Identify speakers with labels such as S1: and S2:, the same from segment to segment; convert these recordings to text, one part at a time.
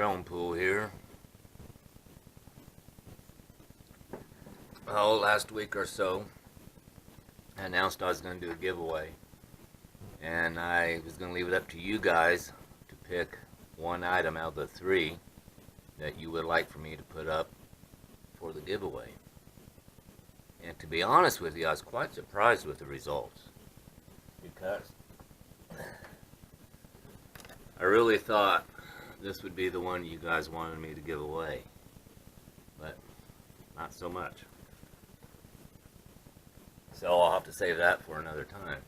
S1: Drone Pool here. Oh, last week or so, I announced I was going to do a giveaway, and I was going to leave it up to you guys to pick one item out of the three that you would like for me to put up for the giveaway. And to be honest with you, I was quite surprised with the results, because I really thought this would be the one you guys wanted me to give away, but not so much. So I'll have to save that for another time.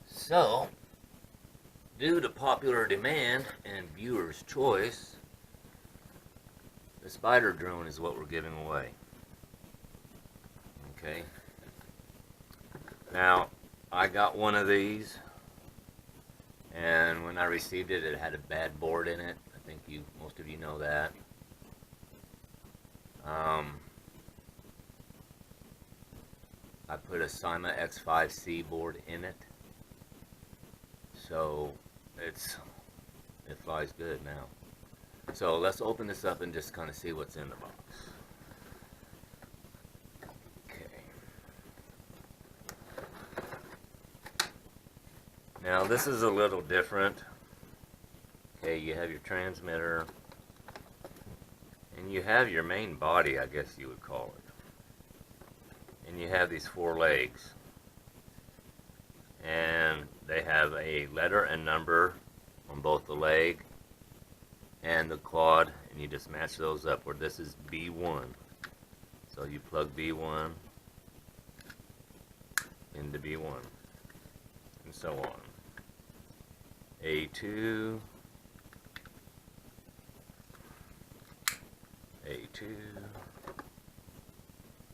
S1: So, due to popular demand and viewers' choice, the Spider drone is what we're giving away. Okay. Now, I got one of these, and when I received it, it had a bad board in it. I think most of you know that. I put a Syma X5C board in it, so it flies good now. So let's open this up and just kind of see what's in the box. Okay. Now this is a little different. Okay, you have your transmitter, and you have your main body, I guess you would call it. And you have these four legs, and they have a letter and number on both the leg and the quad, and you just match those up. Where this is B1, so you plug B1 into B1, and so on. A2, A2.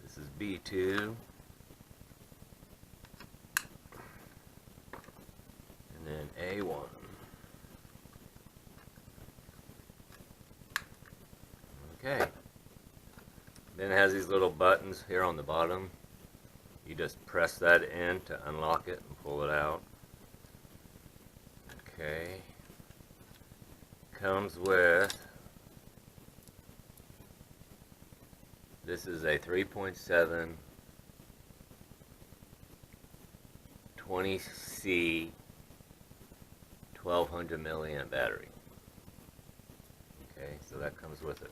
S1: This is B2, and then A1. Okay. Then it has these little buttons here on the bottom. You just press that in to unlock it and pull it out. Okay. Comes with, this is a 3.7 20C 1200 milliamp battery. Okay, so that comes with it.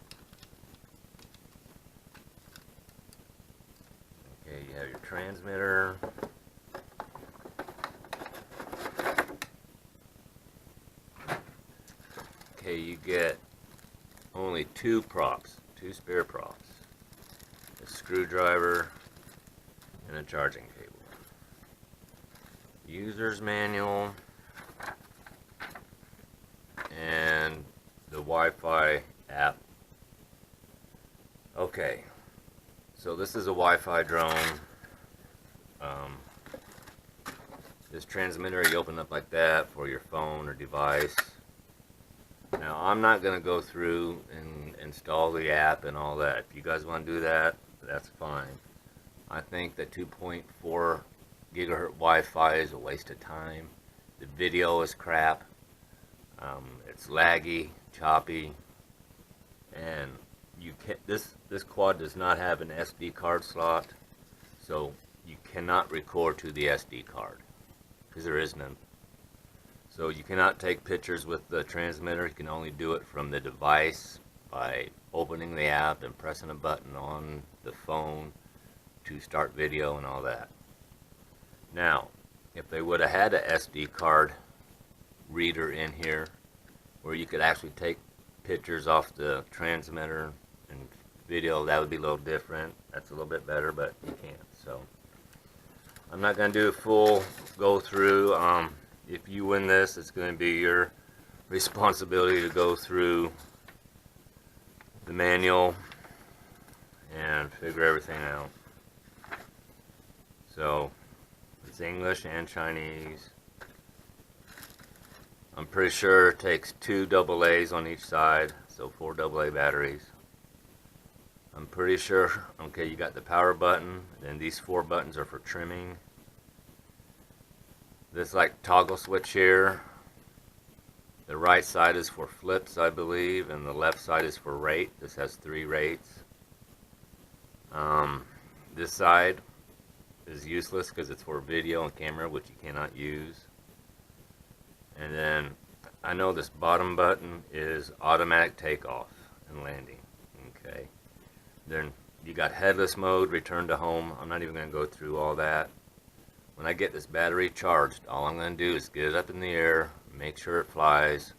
S1: Okay, you have your transmitter. Okay, you get only two spare props. A screwdriver and a charging cable. User's manual and the Wi-Fi app. Okay, so this is a Wi-Fi drone. This transmitter you open up like that for your phone or device. Now, I'm not going to go through and install the app and all that. If you guys want to do that, that's fine. I think that 2.4 gigahertz Wi-Fi is a waste of time. The video is crap. It's laggy, choppy, and this quad does not have an SD card slot, so you cannot record to the SD card because there is none. So you cannot take pictures with the transmitter. You can only do it from the device by opening the app and pressing a button on the phone to start video and all that. Now, if they would have had a SD card reader in here where you could actually take pictures off the transmitter and video, that would be a little different. That's a little bit better, but you can't. So I'm not going to do a full go through. If you win this, it's going to be your responsibility to go through the manual and figure everything out. So it's English and Chinese. I'm pretty sure it takes 2 AA's on each side, so 4 AA batteries. I'm pretty sure, okay, you got the power button, and these 4 buttons are for trimming. This like toggle switch here The right side is for flips, I believe, and the left side is for rate. This has 3 rates. This side is useless because it's for video and camera, which you cannot use. And then I know this bottom button is automatic takeoff and landing. Okay. Then you got headless mode, return to home. I'm not even going to go through all that. When I get this battery charged, all I'm going to do is get it up in the air, make sure it flies,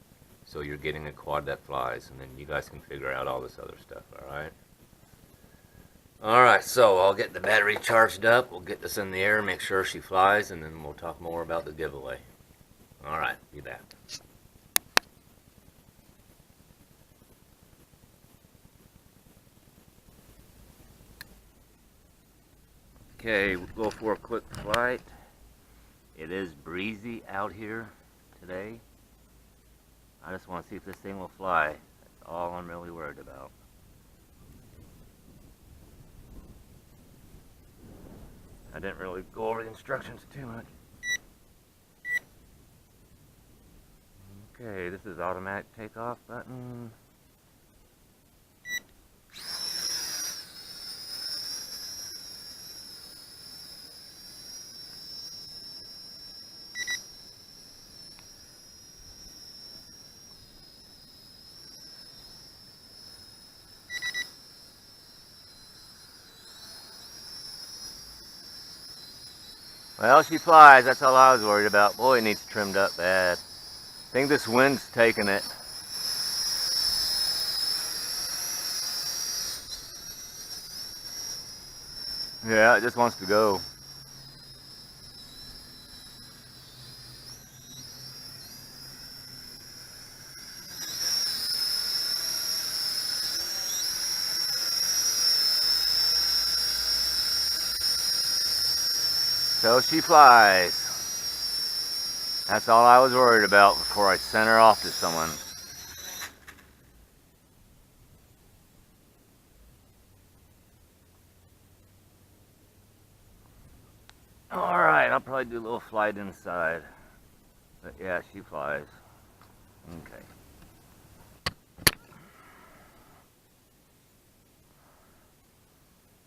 S1: so you're getting a quad that flies, and then you guys can figure out all this other stuff, alright? Alright, so I'll get the battery charged up, we'll get this in the air, make sure she flies, and then we'll talk more about the giveaway. Alright, be back. Okay, we'll go for a quick flight. It is breezy out here today. I just want to see if this thing will fly. That's all I'm really worried about. I didn't really go over the instructions too much. Okay, this is automatic takeoff button. Well, she flies. That's all I was worried about. Boy, it needs trimmed up bad. I think this wind's taking it. Yeah, it just wants to go. So she flies. That's all I was worried about before I sent her off to someone. Alright, I'll probably do a little flight inside. But yeah, she flies. Okay.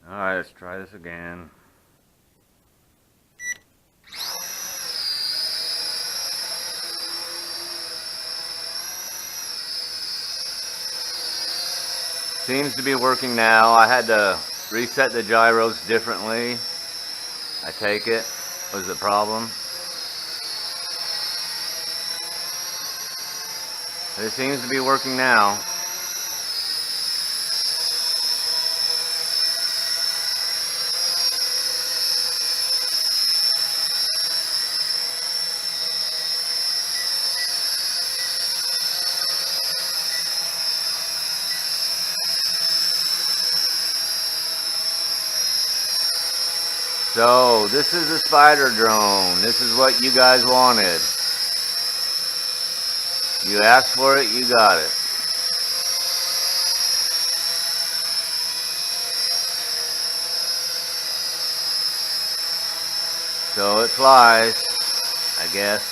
S1: Alright, let's try this again. Seems to be working now. I had to reset the gyros differently. I take it was the problem. But it seems to be working now. So, this is a spider drone. This is what you guys wanted. You asked for it, you got it. So it flies, I guess.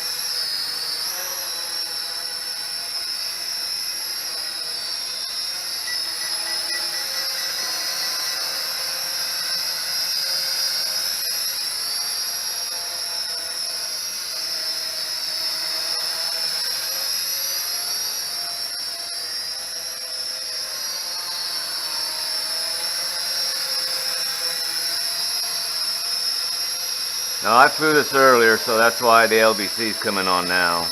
S1: Now I flew this earlier, so that's why the LBC is coming on now.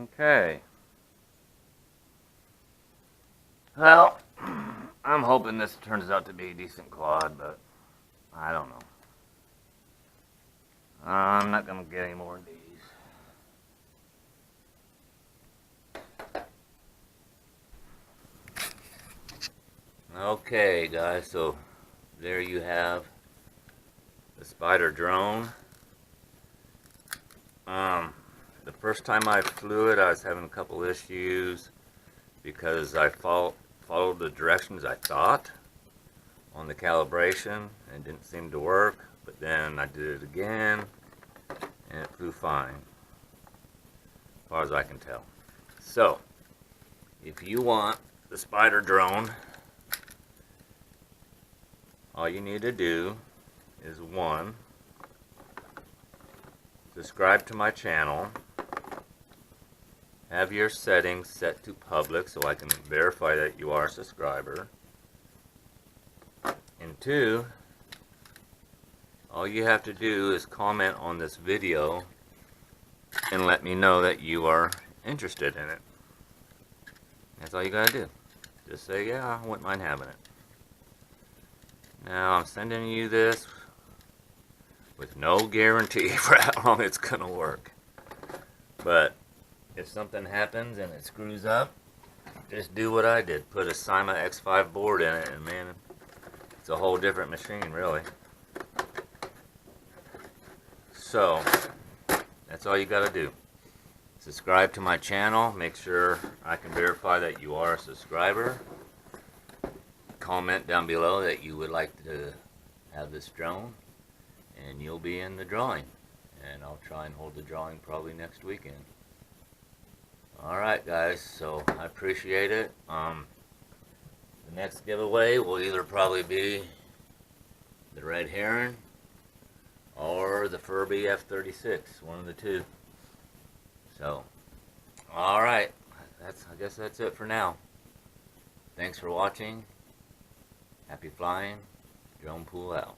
S1: Okay. Well, I'm hoping this turns out to be a decent quad, but I don't know. I'm not going to get any more of these. Okay, guys, so there you have the Spider drone. The first time I flew it, I was having a couple issues. because I followed the directions I thought on the calibration and it didn't seem to work, but then I did it again and it flew fine, as far as I can tell. So, if you want the Spider drone, all you need to do is 1, subscribe to my channel, have your settings set to public so I can verify that you are a subscriber, and 2, all you have to do is comment on this video and let me know that you are interested in it. That's all you gotta do. Just say, yeah, I wouldn't mind having it. Now I'm sending you this with no guarantee for how long it's gonna work. But if something happens and it screws up, just do what I did. Put a Cyma X5 board in it and man, it's a whole different machine really. So, that's all you gotta do. Subscribe to my channel, make sure I can verify that you are a subscriber. Comment down below that you would like to have this drone, and you'll be in the drawing. And I'll try and hold the drawing probably next weekend. Alright guys, so I appreciate it. The next giveaway will either probably be the Red Heron or the Furby F-36, one of the two. So, alright, I guess that's it for now. Thanks for watching. Happy flying. Drone Pool out.